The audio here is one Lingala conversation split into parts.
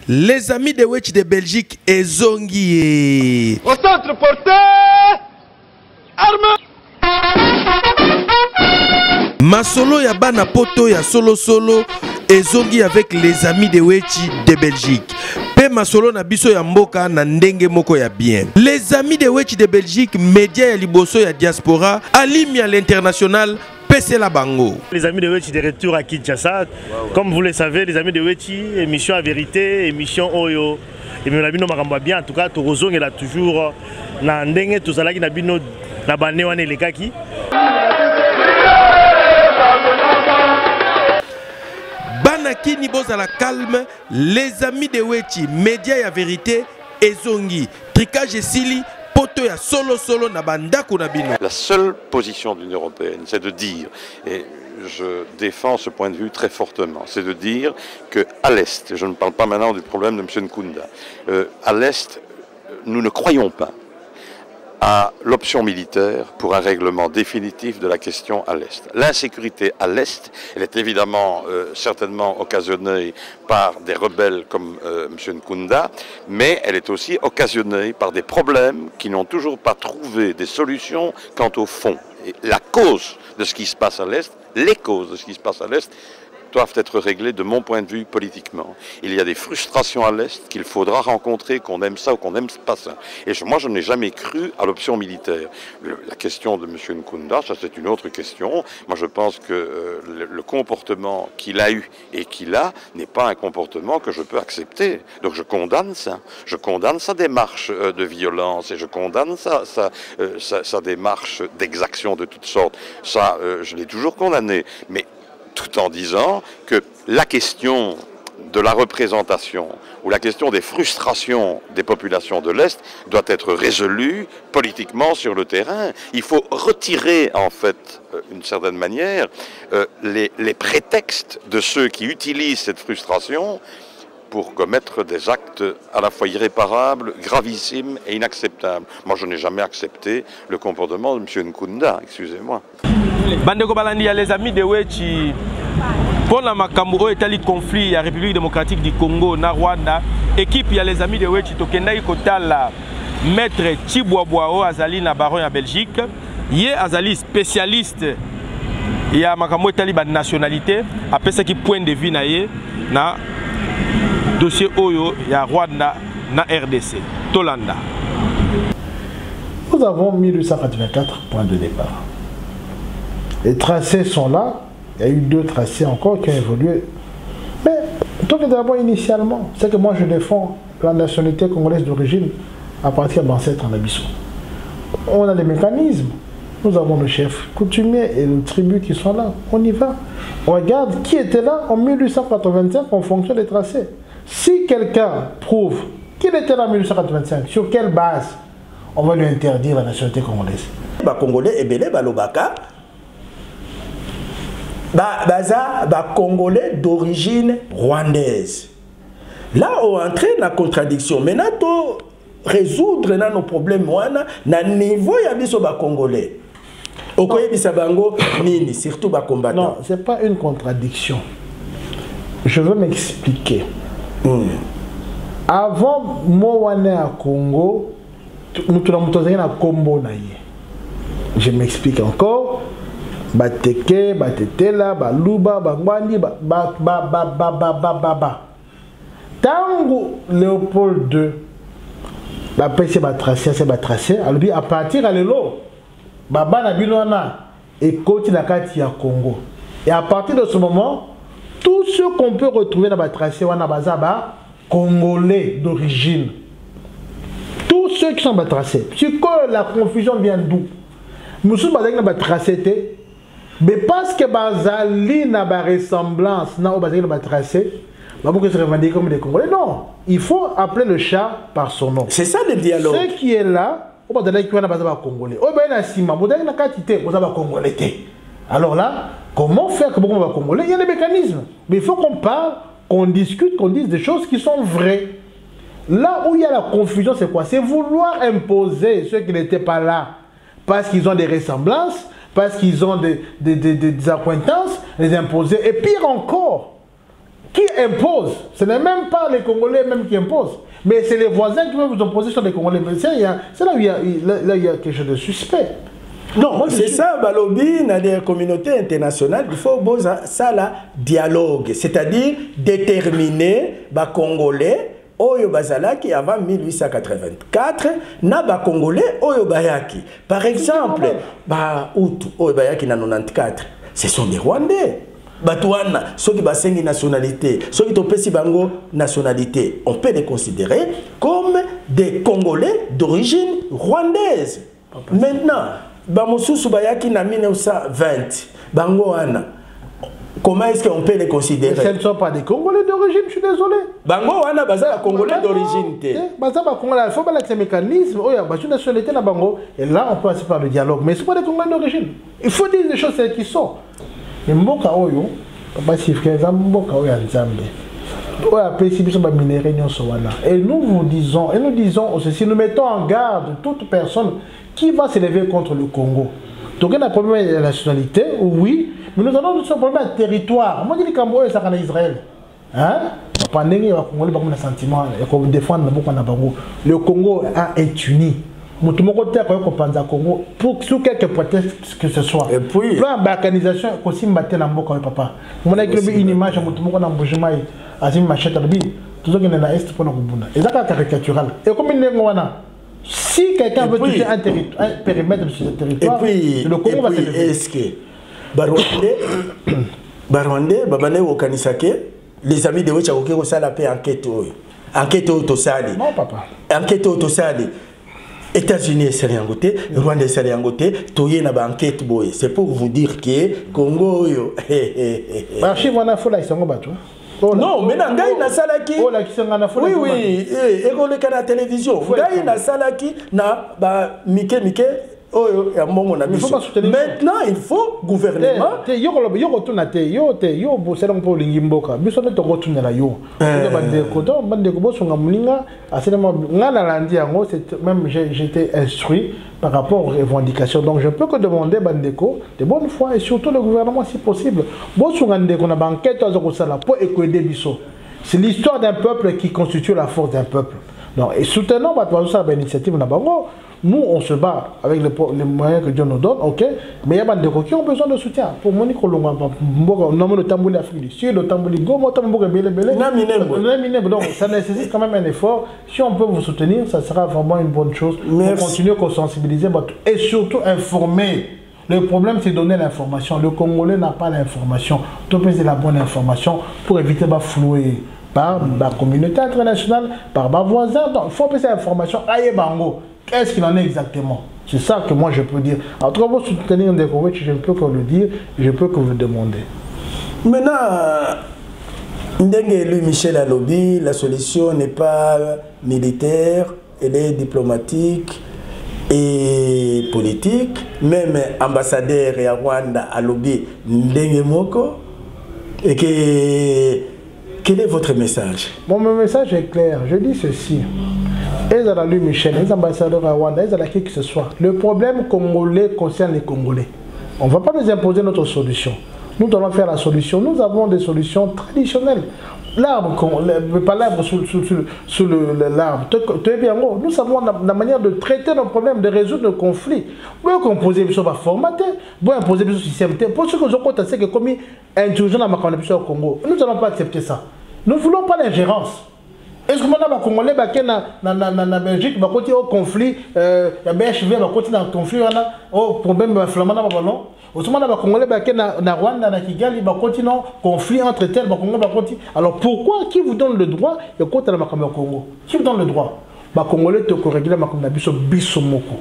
Les amis de Wetch de Belgique et Zongi. Au centre porté, arme. Masolo ya bana poto ya solo et Zongi avec les amis de Wetch de Belgique. Pe masolo na biso ya mboka na ndenge moko ya bien. Les amis de Wetch de Belgique, média ya liboso ya diaspora, alimi à l'international. La Bango. Les amis de Wetch de retour à Kinshasa. Comme vous le savez, les amis de Wetch, émission à vérité, émission Oyo. Et même la bino maramba bien, en tout cas, Torozong est là toujours. Na ndenge tout ça là qui na bino na bané wane les kaki. Banaki ni boza la calme, les amis de Wetch, média à vérité et Zongi. Tricage et Sili. La seule position de l'Union européenne, c'est de dire, et je défends ce point de vue très fortement, c'est de dire qu'à l'Est, je ne parle pas maintenant du problème de M. Nkunda, à l'Est, nous ne croyons pas à l'option militaire pour un règlement définitif de la question à l'Est. L'insécurité à l'Est, elle est évidemment certainement occasionnée par des rebelles comme M. Nkunda, mais elle est aussi occasionnée par des problèmes qui n'ont toujours pas trouvé des solutions quant au fond. Et la cause de ce qui se passe à l'Est, les causes de ce qui se passe à l'Est, doivent être réglées de mon point de vue politiquement. Il y a des frustrations à l'Est qu'il faudra rencontrer, qu'on aime ça ou qu'on n'aime pas ça. Et moi, je n'ai jamais cru à l'option militaire. La question de M. Nkunda, ça c'est une autre question. Moi, je pense que le comportement qu'il a eu et qu'il a n'est pas un comportement que je peux accepter. Donc je condamne ça. Je condamne sa démarche de violence et je condamne sa démarche d'exaction de toutes sortes. Ça, je l'ai toujours condamné. Mais tout en disant que la question de la représentation ou la question des frustrations des populations de l'Est doit être résolue politiquement sur le terrain. Il faut retirer, en fait, d'une certaine manière, les prétextes de ceux qui utilisent cette frustration pour commettre des actes à la fois irréparables, gravissimes et inacceptables. Moi, je n'ai jamais accepté le comportement de M. Nkunda, excusez-moi. Bandeko Balandi, les amis de Wetch, pour la Makambo, Italie conflit, il y a République démocratique du Congo, na Rwanda, équipe, il y a les amis de Wetch, Tokendai Kotala, maître Chibouabouao, Azali, na Baron, à Belgique, il y a Azali spécialiste, il y a Makambo, Italie, nationalité, après ce qui point de vue, na dossier Oyo, il y a Rwanda, na RDC, Tolanda. Nous avons 1884 points de départ. Les tracés sont là. Il y a eu 2 tracés encore qui ont évolué. Mais, tout d'abord, initialement, c'est que moi je défends la nationalité congolaise d'origine à partir d'ancêtres en Abysso. On a des mécanismes. Nous avons le chef coutumier et le tribut qui sont là. On y va. On regarde qui était là en 1885 en fonction des tracés. Si quelqu'un prouve qu'il était là en 1885, sur quelle base on va lui interdire la nationalité congolaise? Les Congolais et Belé Balobaka. Congolais d'origine rwandaise. Là, on entre dans la contradiction. Maintenant, pour résoudre nos problèmes, na niveau ya biso ba Congolais. Okoye bisabango nini, surtout ba combattants. Non, c'est pas une contradiction. Je veux m'expliquer. Avant Mowane à Congo, nous avons na Kombo na ye. Je m'explique encore. Bateke, batetela, baluba, bangwani, Tango Léopold II, c'est tracé, à partir de l'élo, baba na bilona et côté la carte ya Congo. Et à partir de ce moment, tout ce qu'on peut retrouver dans le tracé, wana bazaba congolais d'origine. Tous ceux qui sont tracés. Si la confusion vient d'où? Nous sommes tracés. Mais parce que Bazali n'a pas ressemblance, n'a pas tracé, que se revendiquer comme des Congolais. Non, il faut appeler le chat par son nom. C'est ça le dialogue. Ce qui est là, on va dire qu'il y a des Congolais. On va dire Congolais. Alors là, comment faire que on va Congolais? Il y a des mécanismes. Mais il faut qu'on parle, qu'on discute, qu'on dise des choses qui sont vraies. Là où il y a la confusion, c'est quoi? C'est vouloir imposer ceux qui n'étaient pas là parce qu'ils ont des ressemblances, parce qu'ils ont des acquaintances, les imposer. Et pire encore, qui imposent. Ce n'est même pas les Congolais même qui imposent. Mais c'est les voisins qui vont vous opposer sur les Congolais. C'est là où il y a quelque chose de suspect. Non, c'est ça, Balobi, dans les communautés internationales, il faut ça là dialogue, c'est-à-dire déterminer les Congolais Oyo Bazalaki avant 1884, na ba Congolais Oyo Bayaki. Par exemple, ba Hutu Oyo Bayaki na 94, ce sont des Rwandais. Batouana, ceux qui basengi nationalité, ceux qui topesi bango nationalité, on peut les considérer comme des Congolais d'origine rwandaise. Maintenant, Bamosusu Bayaki na 1920, bango ana. Comment est-ce qu'on peut les considérer? Ce ne sont pas des Congolais d'origine, je suis désolé. Bango ana baza Congolais d'origine. Baza Congolais, il faut pas que ce mécanisme, oh, il y a une nationalité na bango, et là on passe par le dialogue. Mais ce ne sont pas des Congolais d'origine. Il faut dire les choses qui sont. Et Mboka Oyo, papa Sifke, Mboka Oyo Nzambe. Et nous disons aussi, si nous mettons en garde toute personne qui va s'élever contre le Congo. Donc il y a un problème de la nationalité, oui, mais nous avons aussi un problème de territoire. Moi je dis que Cambourg c'est en Israël. Hein? Pendant que les Congolais ont un sentiment, ils défendent le Congo est uni. Tout le monde est Congo pour sous quelques prétextes que ce soit. Et puis, la balkanisation est aussi battue dans le papa. On a une image de tout le monde dans le Boujima, Azim Machette, tout ce qui est dans l'Est pour nous. Et ça c'est caricatural. Et comme il est si quelqu'un veut toucher un périmètre de ce territoire, le Congo va se lever. Est-ce que Barwandais, Babane Wokanisake, les amis de Wechakoke ont la paix enquête autosali. Non, papa. Enquête autosali. États-Unis c'est rien côté, Rwanda c'est rien côté, toyé na ba enquête boy. C'est pour vous dire que Congo yo. Archive on a fola ils sont battu. Non, mais na ngai na salaki. Oui oui, et on le canal télévision. Ngai na salaki na ba Mike maintenant il faut gouvernement. J'étais instruit par rapport aux revendications. Donc je peux que demander Bandeko de bonne foi et surtout le gouvernement si possible. C'est l'histoire d'un peuple qui constitue la force d'un peuple. Donc, et soutenons l'initiative Nabango. Nous, on se bat avec les moyens que Dieu nous donne, ok? Mais il y a des gens qui ont besoin de soutien. Pour moi, le tambour Afrique du Sud, le tambour Gomo, le tambour Belé. Donc, ça nécessite quand même un effort. Si on peut vous soutenir, ça sera vraiment une bonne chose. Pour continuer à sensibiliser et surtout informer. Le problème, c'est donner l'information. Le Congolais n'a pas l'information. Tout peut la bonne information pour éviter de flouer par la communauté internationale, par mes voisins. Donc, il faut passer l'information. Aïe Bango. Qu'est-ce qu'il en est exactement? C'est ça que moi je peux dire. En tout cas, vous soutenir des Congolais, je ne peux que le dire, je peux que vous demander. Maintenant, Ndenge Michel Alobi, la solution n'est pas militaire, elle est diplomatique et politique. Même ambassadeur à Rwanda Alobi Ndenge Moko. Et quel est votre message? Bon, mon message est clair. Je dis ceci. Ils ont lu Michel, les ambassadeurs à Rwanda, ils ont qui que ce soit. Le problème congolais concerne les Congolais. On ne va pas nous imposer notre solution. Nous allons faire la solution. Nous avons des solutions traditionnelles. L'arbre, pas l'arbre sous l'arbre. Nous savons la manière de traiter nos problèmes, de résoudre nos conflits. Vous composez sur la formaté, vous imposez sur le système. Pour ceux qui ont constaté que comme intrusion dans ma connexion au Congo, nous n'allons pas accepter ça. Nous ne voulons pas l'ingérence. Est-ce que maintenant, les Congolais en Belgique, ils continuent au conflit, les BHV continuent dans le conflit, au problème flamand dans le ballon. Autrement, les Congolais en Rwanda, en Kigali, ils continuent au conflit entre tels, alors pourquoi, qui vous donne le droit de compter dans le Congo? Qui vous donne le droit? Les Congolais te corrigent Bisomoko.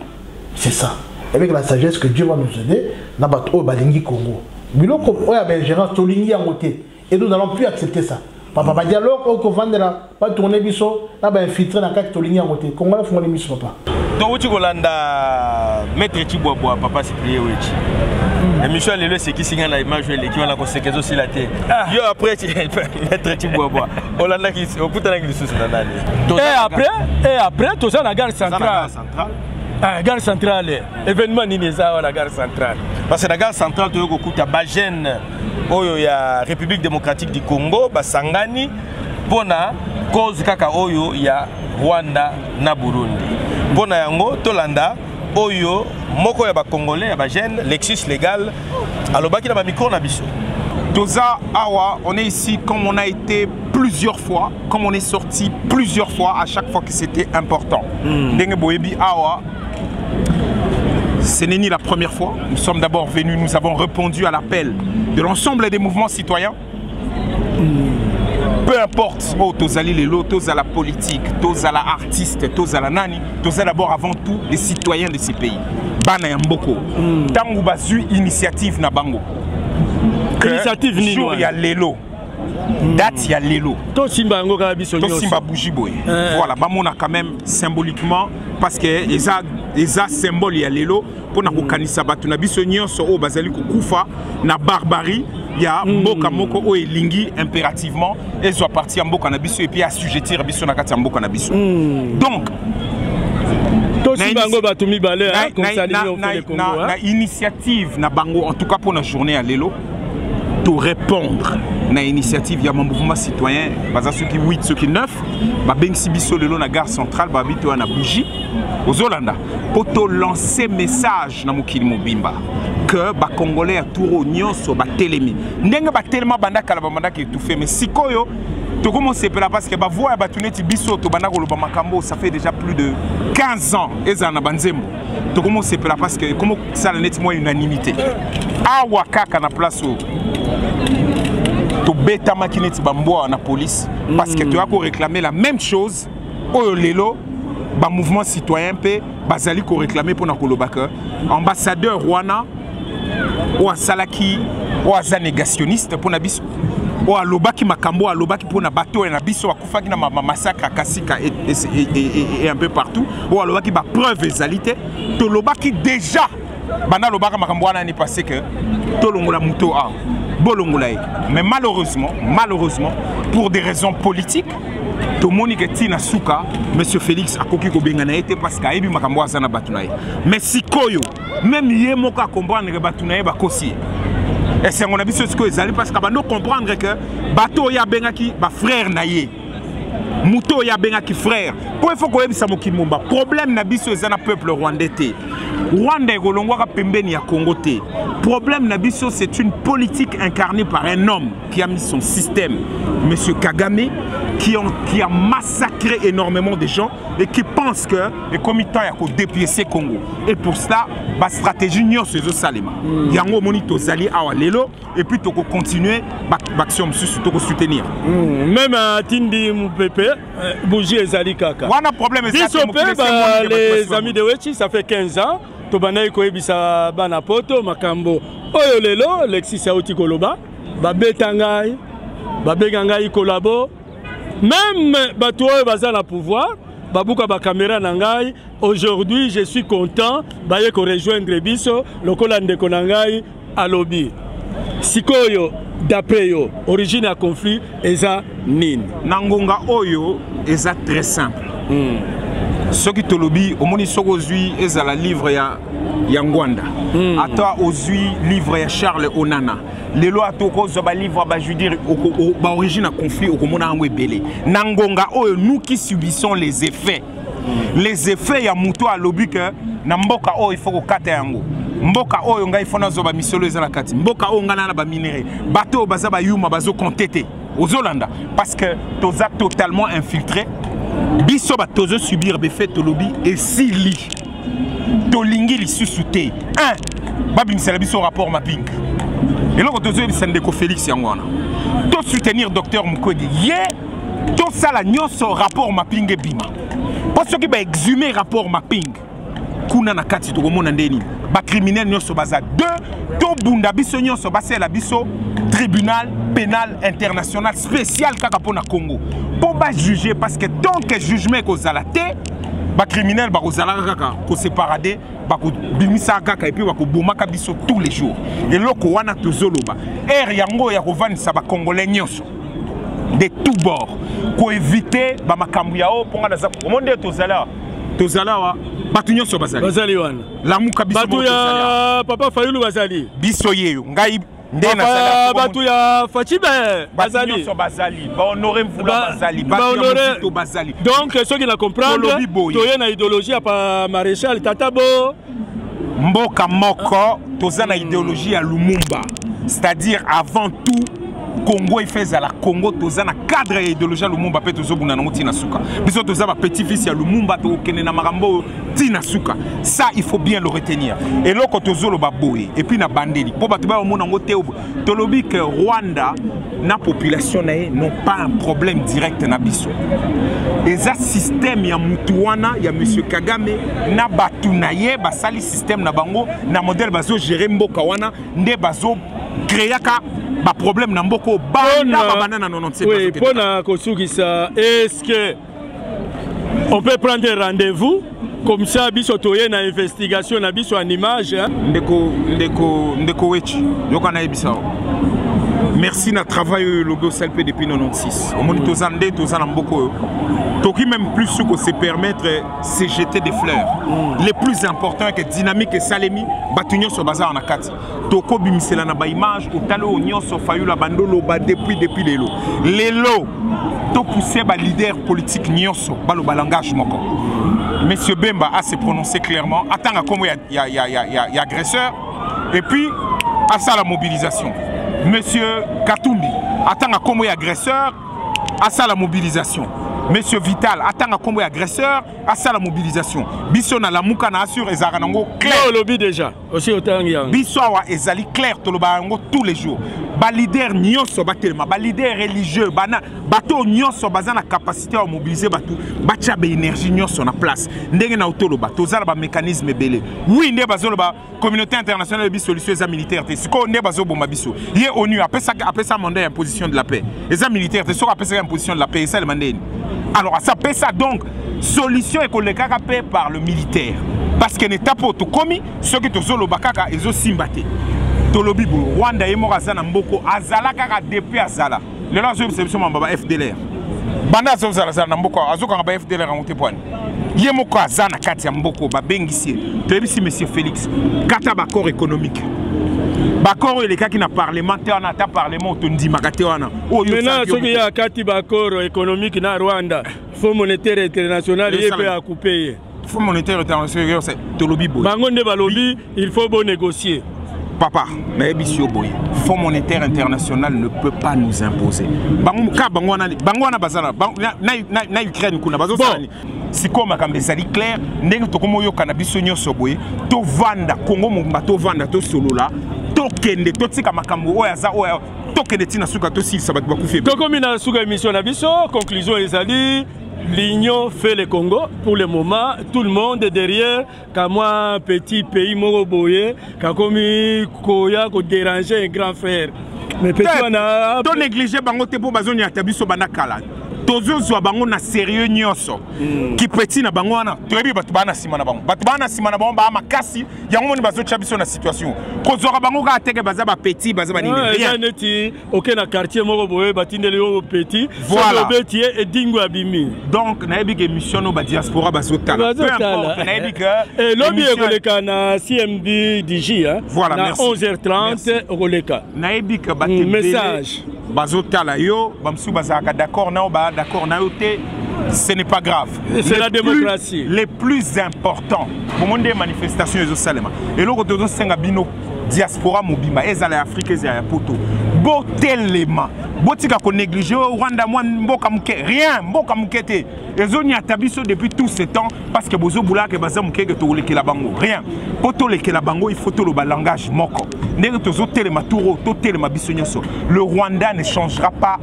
C'est ça. Avec la sagesse que Dieu va nous aider, nous allons Balingi Congo. Biloko, il y a une gérance, et nous n'allons plus accepter ça. Papa, dialogue, on va pas tourner biso, là va infiltrer dans quatre lignes à côté. Comment on fait les mises papa? Donc tu Golanda maître Chibobo papa c'est prié wechi. Émission le c'est qui signe la image qui va la conséquence aussi la tête. Yo après maître Chibobo. Olanda qui au putain qui sous dans et après tout ça la gare centrale. Ah gare centrale événement Nineza la gare centrale. parce que la gare centrale to kokuta bagène oyo ya République démocratique du Congo basangani pona cause kaka oyo ya Rwanda na Burundi. Pona yango tolanda oyo moko ya ba congolais ya bagène Lexus légal alobaki na ba micro na biso. Toza Awa, on est ici comme on a été plusieurs fois, comme on est sorti plusieurs fois à chaque fois que c'était important. Ndenge Boyebi Awa, ce n'est ni la première fois. Nous sommes d'abord venus, nous avons répondu à l'appel de l'ensemble des mouvements citoyens. Peu importe, Tozali Lelo, Tozala politique, Tozala artiste, Tozala nani, Tozala d'abord avant tout les citoyens de ces pays. Bana Yamboko, Tangu Bazu initiative na bango. Initiative ni jour ya lelo date ya lelo to simba ngo ka biso to simba bougie boy voilà bamona quand même symboliquement parce que eza symbole ya lelo pona ko kanisa batu na biso nyonso o bazali ko kufa na barbarie ya mboka moko o elingi impérativement ezo partir mboka na biso et puis assujettir biso na kati mboka na biso donc to simba ngo batu mibale comme ça na initiative na bango en tout cas pour la journée à lelo pour répondre à l'initiative, il y a mon mouvement citoyen, ceux qui 8, ceux qui 9, si biso lelo na gare centrale, babito na bougie, aux Hollanda, pour te lancer message na mokili mobimba que ba congolais a touro nyonso ba telemi. Ndenge ba tellement banda kala banda ki étouffé mais sikoyo to commencer parce que ba voix ba tuneti biso to banda ko loba makambo ça fait déjà plus de 15 ans ezana banzembo. To commencer parce que comment ça la net moi unanimité. Awa kaka na place où to beta makineti bamboa na police parce que tu as réclamer la même chose au lelo ba mouvement citoyen pe bazali ko réclamer pour na kolobaka ambassadeur Rwanda ou asalaki ou aza négationniste pour na biso ou alobaki makambo alobaki pour na bateau na biso akufaki na massacre kasika et un peu partout ou alobaki ba preuve ezalité to lobaki déjà bana lobaka makambo wana ni passé que to longola muto a mais malheureusement, pour des raisons politiques, tout le monde qui est Souka, M. Félix a coquille Bengana été parce qu'il y a eu Makamboa Zana Batunaï. Mais si Koyo, même Yemoka comprendre que Batunaï va cosser. Et c'est mon avis sur ce que vous allez parce qu'on va comprendre que Bato ya Bengaki, frère Naye. Mouto ya Bengaki frère. Pour il faut que vous sachiez que problème nabiso zana peuple rwandais. Rwanda Golongwa Pembeni à Congo. Problème nabiso c'est une politique incarnée par un homme qui a mis son système, M. Kagame, qui a massacré énormément de gens et qui pense que les comitants ont dépiécé Congo. Et pour cela, la stratégie n'y a pas de salima. Yango monito zali awa lelo et puis toko continuer l'action toko soutenir. Même à Tindi Moupépé, bougie et zali kaka. On a problème les amis de Wechi, ça fait 15 ans. Tobana koyebisa bana poto makambo oyo lelo Lexis Auti koloba babetangai babengangai kolabo même bato oyo baza na pouvoir babuka ba caméra na ngai aujourd'hui je suis content baye ko rejoindre biso lokola ndeko na ngai alobi sikoyo d'après yo origine à conflit eza nini nangonga oyo eza très simple. Ce qui te lobby, au moins Sogozui est à la livre ya Ngwanda. À toi Ozui livre ya Charles Onana. Les lois toko zoba livre ba je dire ba origine à conflit au komona ngwe belé. Nangonga oyo nous qui subissons les effets. Les effets ya muto à lobby que na mboka oyo il faut ko kata yango. Mboka oyo nga il faut na zoba misolo ezala kati. Mboka oyo nga na ba minéré. Bateau baza ba yuma bazo contete aux Hollanda parce que toza totalement infiltré. Biso ba tozo subir befet tolobi et sili tolingi li susute babi misala biso rapport mapping et là tozo bisandeko Félix yangwana to soutenir docteur Mukodi ye to sala nyonso rapport mapping e bima parce que ba exhumer rapport mapping kuna na kati to komona ndeni ba criminel nyonso baza deux to bunda biso nyonso basela biso tribunal pénal international spécial kaka pona Congo pour pas juger parce que tant que jugement ko zalate ba criminel ba ko zalaka kaka ko séparadé ba ko bimisa kaka et puis ba ko bomaka biso tous les jours et loko wana tozoloba yango ya ko vanisa ba congolais nyonso de tous bords ko éviter ba makambu yao ponga na za monde tozala tozala batunyo so bazali wana lamuka biso batu ya papa Fayulu bazali biso yeyo ngai ndena sala batu ya Fachibe bazali so bazali ba honorer mvula bazali ba honorer bazali donc ceux qui la comprendre toye na idéologie ya pa maréchal Tatabo mboka moko toza na idéologie ya Lumumba, c'est-à-dire avant tout Congo il fait à la Congo toza na cadre ya idéologie ya Lumumba pe tozo buna na tina suka biso toza ba petit fils ya Lumumba to kene na marambo tina suka, ça il faut bien le retenir. Et loko tozo lo ba boye et puis na bandeli po ba tuba mona ngote to lobi que Rwanda na population na n'ont pas un problème direct na biso. Et ça système ya mutuana ya monsieur Kagame na batunaye ba sali système na bango na modèle bazo gérer mboka wana nde bazo créer ka ba problème na mboko banda ba banana 97. Oui, pour na kosukisa, est-ce que on peut prendre rendez-vous comme ça biso toye na investigation na biso en image hein? ndeko wechi yokana ebisa. Merci na travail le logo SLP depuis 96. Au monde tozande tozana mboko toki même plus ce que se permettre c'est jeter des fleurs. Les plus importants que dynamique et salemi batunyo so bazar na kati. Toko bimisela na ba image otalo nyonso Fayulu bandolo ba depuis lelo. Lelo to pousser ba leader politique nyonso ba lo balangage moko. Monsieur Bemba a se prononcé clairement attends comme il y a agresseur et puis à ça la mobilisation. Monsieur Katumbi attend à combo agresseur à ça la mobilisation. Monsieur Vital attend à combo agresseur à ça la mobilisation. Bissona la muka na assure ezaranango clair. Le lobby déjà aussi autant yang. Bissoa ezali clair to lo bango tous les jours. Ba leader nyonso batelema ba leader religieux bana bato nyonso bazana capacité à mobiliser bato bacha be énergie nyonso na place. Ndenge na otolo bato zala ba mécanisme belé. Oui ndé bazolo ba communauté internationale bi solution za militaire te. Siko ndé bazo bomba biso. Yé ONU après ça mandat imposition de la paix. Les militaires te sera après ça imposition de la paix ça le mandat. Alors ça paie ça donc solution est que par le militaire parce que n'état pas tout commis ceux qui te zolo bakaka et zo simbate tolobi bo Rwanda et Morazana mboko azala kaka depuis azala le là je c'est mamba FDLR banda zo zala na mboko azoka ba FDLR en monte point yemoko azana kati ya mboko ba bengisie to ebisi monsieur Félix kata ba accord économique bakoro les cas qui na parlementaire na ta parlement otondi makate wana maintenant ce qui y a kati bakoro économique na Rwanda Fonds monétaire international il peut couper Fonds monétaire international c'est to lobby boy bango nde ba lobby il faut bon négocier papa na ebisio boy Fonds monétaire international ne peut pas nous imposer bango ka bango na bazala na Ukraine kuna bazo salani siko makambe sali clair ndenge to komo yoka na biso nyonso boy to vanda Congo mumba to vanda to solola to kende to tika makambo oya za oya to kende tina suka to si sabat bakufi to komi na suka émission na biso conclusion ezali l'Union fait le Congo pour le moment tout le monde est derrière comme moi petit pays moko boye ka komi koya ko déranger un grand frère mais petit on a to négliger bango te po bazoni atabiso banakala tozo bango na sérieux nyonso ki petit na bango wana toyebi batu bana sima na bango ba makasi yango moni bazo chabiso na situation kozora bango ka teke baza ba petit baza ba nini rien neti aucun na quartier moko boye batindeli yo petit voilà petit et dingo abimi donc na yebi ke mission no ba diaspora bazo tala peu importe na yebi ke et lobby ekoleka na CMD DJ hein voilà na 11h30 ekoleka na yebi ke ba message bazo tala yo bamsu bazaka d'accord na ba d'accord na yote ce n'est pas grave c'est la démocratie les plus importants au monde des manifestations et au Salema et l'autre de senga bino diaspora mobimba ezala Afrique ezala poto botelema botika ko négliger Rwanda moi mboka muke rien mboka mukete ezoni atabiso depuis tout ce temps parce que bozo boula ke baza mukeke to lekela bango rien poto lekela bango il faut to le langage moko ndenge tozo telema touro to telema biso nyonso le Rwanda ne changera pas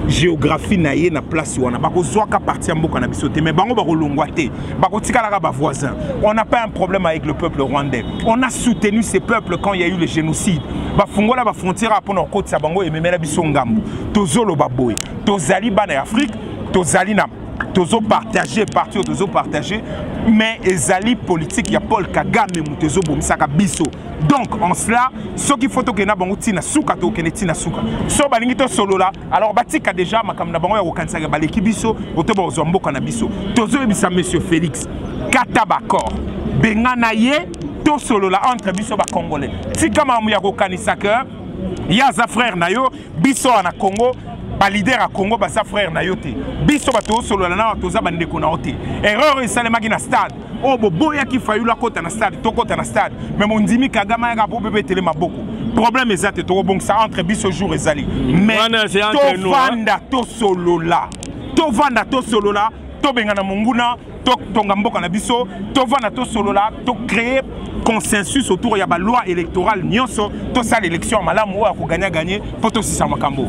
géographie na ye na place wana bako zwaka parti mboka na biso te mais bango bako longwa te bako tikala ba voisins on n'a pas un problème avec le peuple rwandais on a soutenu ces peuples quand il y a eu le génocide ba fungola ba frontière pour nos côtes sa bango et memela biso ngambu tozolo baboy tozali bana Afrique tozali na tozo partager parti tozo partager mais ezali politique ya Paul Kagame mutezo bomisaka biso. Donc en cela ce qu'il faut que na bango tina suka to ke tina suka so balingi to solo là alors batika déjà makam na bango ya kokanisa ba leki biso otoba ozomboka na biso tozo ebisa monsieur Félix Katabakor bengana ye to solo là entre biso ba congolais tika mamu ya kokanisa que yaza frère na yo biso na Congo ba leader à Congo ba sa frère na yo te biso ba to solo na toza ba ndeko na ote erreur esalemaki na stade o boboya ki fayula kota na stade to kota na stade mais mon ndimi Kagama ya bo bebe tele maboko problème ezate to bon ça entre biso jour ezali mais to vanda to solo là to vanda to solo là to bengana monguna to tonga mboka na biso to vanda to solo là to créer consensus autour de la loi électorale nyonso to ça l'élection malamu a ko gagner pour to sisa makambo.